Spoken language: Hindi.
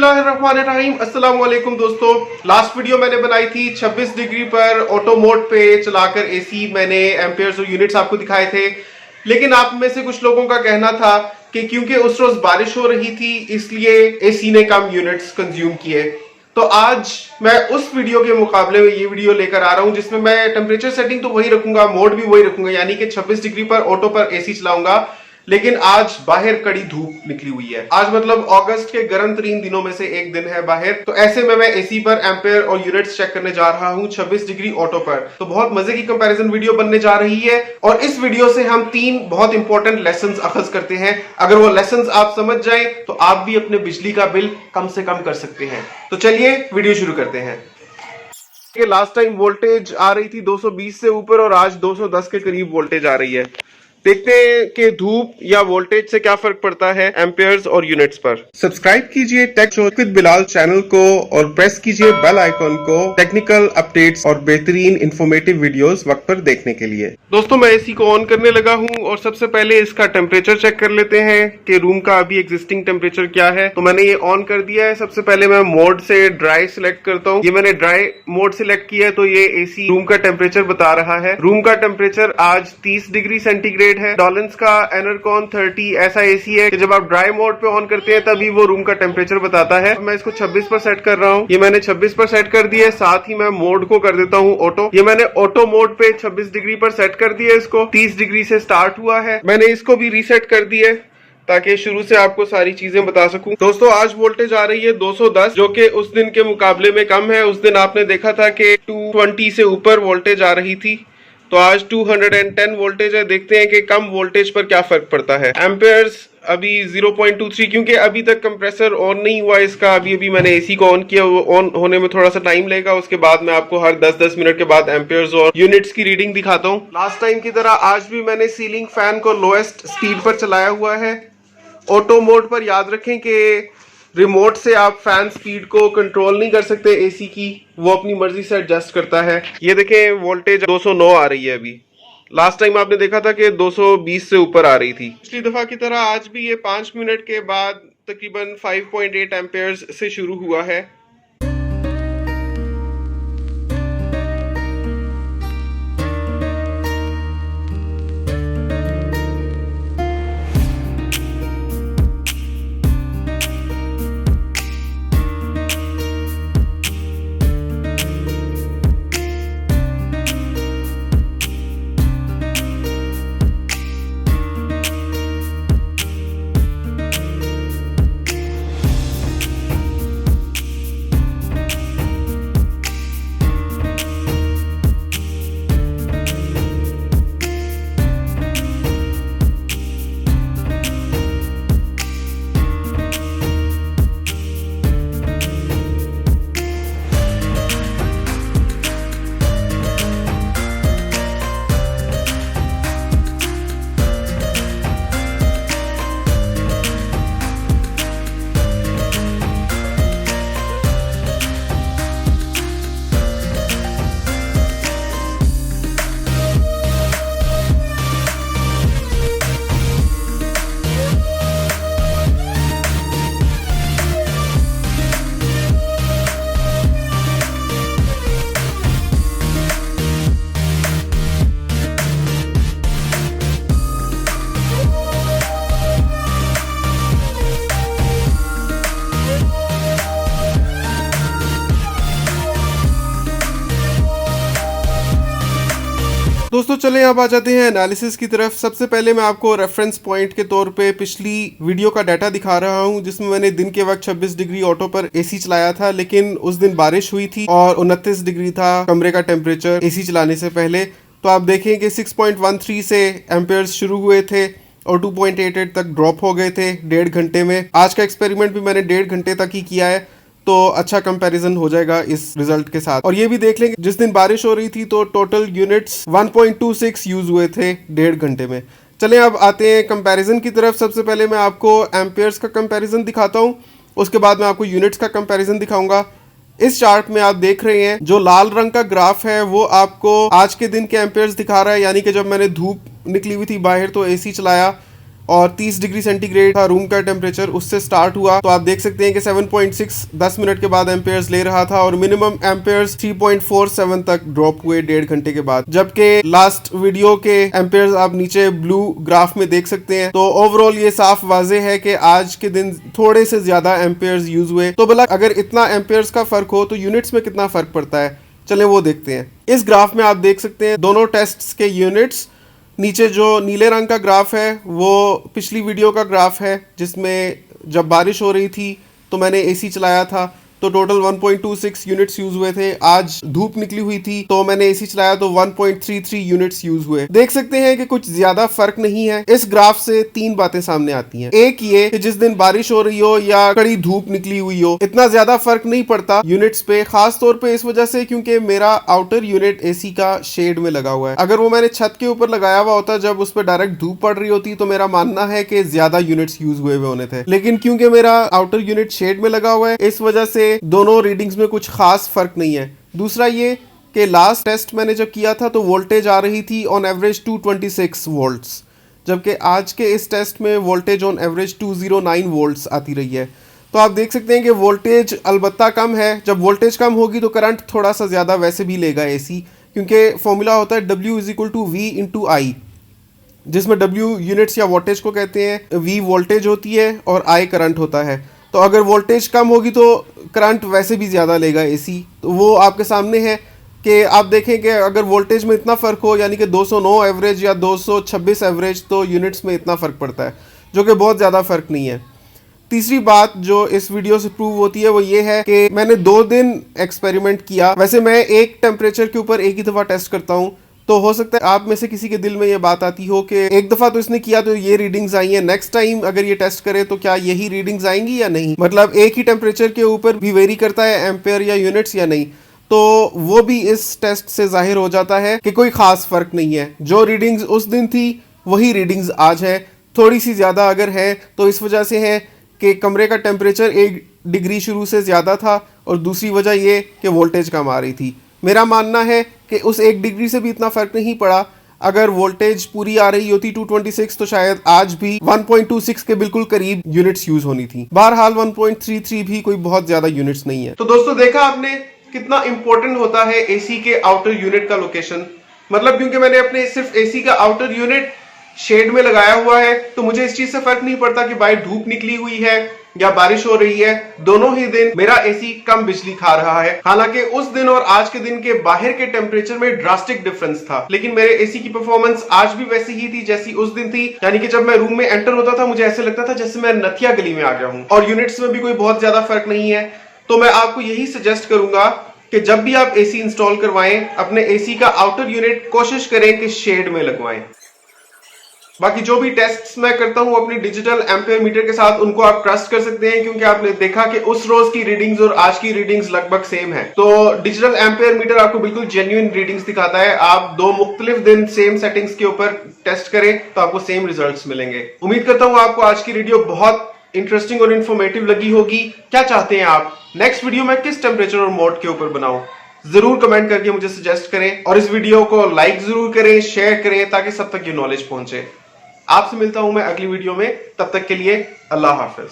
बिस्मिल्लाहिर्रहमानिर्रहीम। अस्सलाम वालेकुम दोस्तों। लास्ट वीडियो मैंने बनाई थी 26 डिग्री पर ऑटो मोड पे चलाकर एसी मैंने एम्पेयर्स और यूनिट्स आपको दिखाए थे, लेकिन आप में से कुछ लोगों का कहना था कि क्योंकि उस रोज बारिश हो रही थी इसलिए एसी ने कम यूनिट्स कंज्यूम किए। तो आज मैं उस वीडियो के मुकाबले में ये वीडियो लेकर आ रहा हूं जिसमें मैं टेम्परेचर सेटिंग तो वही रखूंगा, मोड भी वही रखूंगा, यानी कि 26 डिग्री पर ऑटो पर एसी चलाऊंगा। लेकिन आज बाहर कड़ी धूप निकली हुई है। आज मतलब अगस्त के गर्म तरीन दिनों में से एक दिन है बाहर। तो ऐसे में मैं एसी पर एम्पेयर और यूनिट्स चेक करने जा रहा हूं 26 डिग्री ऑटो पर। तो बहुत मजे की कंपैरिजन वीडियो बनने जा रही है और इस वीडियो से हम 3 बहुत इंपॉर्टेंट लेसन्स अखज करते हैं। अगर वो लेसन्स आप समझ जाएं तो आप भी अपने बिजली का बिल कम से कम कर सकते हैं। तो चलिए वीडियो शुरू करते हैं। लास्ट टाइम वोल्टेज आ रही थी 220 से ऊपर और आज 210 के करीब वोल्टेज आ रही है। देखते हैं कि धूप या वोल्टेज से क्या फर्क पड़ता है एम्पेयर्स और यूनिट्स पर। सब्सक्राइब कीजिए tech show with Bilal channel को और प्रेस कीजिए बेल आइकॉन को टेक्निकल अपडेट्स और बेहतरीन इंफॉर्मेटिव वीडियोस वक्त पर देखने के लिए। दोस्तों मैं एसी को ऑन करने लगा हूं और सबसे पहले इसका टेम्परेचर चेक कर लेते हैं कि रूम का अभी एग्जिस्टिंग टेम्परेचर क्या है। तो मैंने ये ऑन कर दिया है। सबसे पहले मैं मोड से ड्राई सिलेक्ट करता हूँ। ये मैंने ड्राई मोड सिलेक्ट किया है तो ये एसी रूम का टेम्परेचर बता रहा है। रूम का टेम्परेचर आज 30 डिग्री सेंटीग्रेड है। डॉलेंस का एनरकॉन 30 ऐसा एसी है कि जब आप ड्राई मोड पे ऑन करते हैं तभी वो रूम का टेम्परेचर बताता है। मैं इसको 26 पर सेट कर रहा हूँ। ये मैंने 26 पर सेट कर दिया है। साथ ही मैं मोड को कर देता हूँ ऑटो। ये मैंने ऑटो मोड पे 26 डिग्री पर सेट कर दिया। इसको 30 डिग्री से स्टार्ट हुआ है। मैंने इसको भी रीसेट कर दिया है ताकि शुरू से आपको सारी चीजें बता सकूं। दोस्तों आज वोल्टेज आ रही है 210 जो कि उस दिन के मुकाबले में कम है। उस दिन आपने देखा था कि 220 से ऊपर वोल्टेज आ रही थी, तो आज 210 वोल्टेज है। देखते हैं कि कम वोल्टेज पर क्या फर्क पड़ता है। एम्पेयर्स अभी 0.23, क्योंकि अभी तक कंप्रेसर ऑन नहीं हुआ इसका। अभी मैंने एसी को ऑन किया, वो ऑन होने में थोड़ा सा टाइम लेगा। उसके बाद मैं आपको हर 10-10 मिनट के बाद एम्पेयर्स और यूनिट्स की रीडिंग दिखाता हूँ। लास्ट टाइम की तरह आज भी मैंने सीलिंग फैन को लोएस्ट स्पीड पर चलाया हुआ है। ऑटो मोड पर याद रखें कि रिमोट से आप फैन स्पीड को कंट्रोल नहीं कर सकते एसी की, वो अपनी मर्जी से एडजस्ट करता है। ये देखें वोल्टेज 209 आ रही है अभी। लास्ट टाइम आपने देखा था कि 220 से ऊपर आ रही थी। पिछली दफा की तरह आज भी ये 5 मिनट के बाद तकरीबन 5.8 एम्पेयर्स से शुरू हुआ है। दोस्तों चलें अब आ जाते हैं एनालिसिस की तरफ। सबसे पहले मैं आपको रेफरेंस पॉइंट के तौर पे पिछली वीडियो का डाटा दिखा रहा हूं जिसमें मैंने दिन के वक्त 26 डिग्री ऑटो पर एसी चलाया था, लेकिन उस दिन बारिश हुई थी और 29 डिग्री था कमरे का टेम्परेचर एसी चलाने से पहले। तो आप देखें कि 6.13 से एम्पेयर्स शुरू हुए थे और 2.88 तक ड्रॉप हो गए थे 1.5 घंटे में। आज का एक्सपेरिमेंट भी मैंने 1.5 घंटे तक ही किया है, तो अच्छा कंपैरिजन हो जाएगा इस रिजल्ट के साथ। और ये भी देख लेंगे जिस दिन बारिश हो रही थी तो टोटल यूनिट्स 1.26 यूज हुए थे 1.5 घंटे में। चलें अब आते हैं कंपैरिजन की तरफ। सबसे पहले मैं आपको एम्पेयर्स का कंपैरिजन दिखाता हूँ, उसके बाद मैं आपको यूनिट्स का कंपैरिजन दिखाऊंगा। इस चार्ट में आप देख रहे हैं जो लाल रंग का ग्राफ है वो आपको आज के दिन के एम्पेयर्स दिखा रहा है, यानी कि जब मैंने धूप निकली हुई थी बाहर तो एसी चलाया और 30 डिग्री सेंटीग्रेड था रूम का टेम्परेचर, उससे स्टार्ट हुआ। तो आप देख सकते हैं कि 7.6 10 मिनट के बाद एम्पेयर्स ले रहा था और मिनिमम एम्पेयर्स 3.47 तक ड्रॉप हुए 1.5 घंटे के बाद, जबकि लास्ट वीडियो के एम्पेयर्स आप नीचे ब्लू ग्राफ में देख सकते हैं। तो ओवरऑल ये साफ वाजे है कि आज के दिन थोड़े से ज्यादा एम्पेयर्स यूज हुए। तो भला अगर इतना एम्पेयर्स का फर्क हो तो यूनिट्स में कितना फर्क पड़ता है, चलें वो देखते हैं। इस ग्राफ में आप देख सकते हैं दोनों टेस्ट्स के यूनिट्स। नीचे जो नीले रंग का ग्राफ है वो पिछली वीडियो का ग्राफ है, जिसमें जब बारिश हो रही थी तो मैंने एसी चलाया था, तो टोटल 1.26 यूनिट्स यूज हुए थे। आज धूप निकली हुई थी तो मैंने एसी चलाया तो 1.33 यूनिट्स यूज हुए। देख सकते हैं कि कुछ ज्यादा फर्क नहीं है। इस ग्राफ से 3 बातें सामने आती हैं। एक ये कि जिस दिन बारिश हो रही हो या कड़ी धूप निकली हुई हो, इतना ज्यादा फर्क नहीं पड़ता यूनिट्स पे, खास तौर पे इस वजह से क्योंकि मेरा आउटर यूनिट एसी का शेड में लगा हुआ है। अगर वो मैंने छत के ऊपर लगाया हुआ होता जब उस पर डायरेक्ट धूप पड़ रही होती तो मेरा मानना है कि ज्यादा यूनिट्स यूज हुए होने थे, लेकिन क्योंकि मेरा आउटर यूनिट शेड में लगा हुआ है इस वजह से दोनों रीडिंग्स में कुछ खास फर्क नहीं है। दूसरा ये कि लास्ट टेस्ट मैंने जब किया था तो वोल्टेज आ रही थी ऑन एवरेज 226 वोल्ट्स, जबकि आज के इस टेस्ट में वोल्टेज ऑन एवरेज 209 वोल्ट्स आती रही है। तो आप देख सकते हैं कि वोल्टेज अलबत्ता कम है। जब वोल्टेज कम होगी तो करंट थोड़ा सा ज़्यादा वैसे भी लेगा एसी, क्योंकि फॉर्मूला होता है W = V × I, जिसमें W यूनिट्स या वोल्टेज को कहते हैं, V वोल्टेज होती है और I करंट होता है। तो अगर वोल्टेज कम होगी तो करंट वैसे भी ज़्यादा लेगा एसी। तो वो आपके सामने है कि आप देखें कि अगर वोल्टेज में इतना फ़र्क हो, यानी कि 209 एवरेज या 226 एवरेज, तो यूनिट्स में इतना फ़र्क पड़ता है, जो कि बहुत ज़्यादा फ़र्क नहीं है। तीसरी बात जो इस वीडियो से प्रूव होती है वो ये है कि मैंने 2 दिन एक्सपेरिमेंट किया। वैसे मैं एक टेम्परेचर के ऊपर एक ही दफ़ा टेस्ट करता हूँ, तो हो सकता है आप में से किसी के दिल में ये बात आती हो कि एक दफ़ा तो इसने किया तो ये रीडिंग्स आई हैं, नेक्स्ट टाइम अगर ये टेस्ट करे तो क्या यही रीडिंग्स आएंगी या नहीं, मतलब एक ही टेम्परेचर के ऊपर भी वेरी करता है एम्पेयर या यूनिट्स या नहीं। तो वो भी इस टेस्ट से जाहिर हो जाता है कि कोई ख़ास फ़र्क नहीं है। जो रीडिंग्स उस दिन थी वही रीडिंग्स आज है, थोड़ी सी ज़्यादा अगर है तो इस वजह से है कि कमरे का टेम्परेचर 1 डिग्री शुरू से ज़्यादा था, और दूसरी वजह ये कि वोल्टेज कम आ रही थी। मेरा मानना है कि उस 1 डिग्री से भी इतना फ़र्क नहीं पड़ा। अगर वोल्टेज पूरी आ रही होती 226 तो शायद आज भी 1.26 के बिल्कुल करीब यूनिट्स यूज होनी थी। बहरहाल 1.33 भी कोई बहुत ज़्यादा यूनिट्स नहीं है। तो दोस्तों देखा आपने कितना इंपॉर्टेंट होता है एसी के आउटर यूनिट का लोकेशन। मतलब क्योंकि मैंने अपने सिर्फ एसी का आउटर यूनिट शेड में लगाया हुआ है तो मुझे इस चीज से फर्क नहीं पड़ता कि बाहर धूप निकली हुई है या बारिश हो रही है, दोनों ही दिन मेरा एसी कम बिजली खा रहा है। हालांकि उस दिन और आज के दिन के बाहर के टेम्परेचर में ड्रास्टिक डिफरेंस था, लेकिन मेरे एसी की परफॉर्मेंस आज भी वैसी ही थी जैसी उस दिन थी। यानी कि जब मैं रूम में एंटर होता था मुझे ऐसे लगता था जैसे मैं नथिया गली में आ गया हूं, और यूनिट्स में भी कोई बहुत ज्यादा फर्क नहीं है। तो मैं आपको यही सजेस्ट करूंगा कि जब भी आप एसी इंस्टॉल करवाएं, अपने एसी का आउटर यूनिट कोशिश करें कि शेड में लगवाएं। बाकी जो भी टेस्ट्स मैं करता हूं अपनी डिजिटल एम्पेयर मीटर के साथ, उनको आप ट्रस्ट कर सकते हैं, क्योंकि आपने देखा कि उस रोज की रीडिंग्स और आज की रीडिंग्स लगभग सेम है। तो डिजिटल एम्पेयर मीटर आपको बिल्कुल जेन्युइन रीडिंग्स दिखाता है। आप 2 मुख्तलिफ दिन सेम सेटिंग्स के ऊपर टेस्ट करें तो आपको सेम रिजल्ट्स मिलेंगे। उम्मीद करता हूं आपको आज की वीडियो बहुत इंटरेस्टिंग और इन्फॉर्मेटिव लगी होगी। क्या चाहते हैं आप नेक्स्ट वीडियो में किस टेम्परेचर और मोड के ऊपर बनाऊं, जरूर कमेंट करके मुझे सजेस्ट करें, और इस वीडियो को लाइक जरूर करें, शेयर करें, ताकि सब तक ये नॉलेज पहुंचे। आपसे मिलता हूं मैं अगली वीडियो में, तब तक के लिए अल्लाह हाफिज।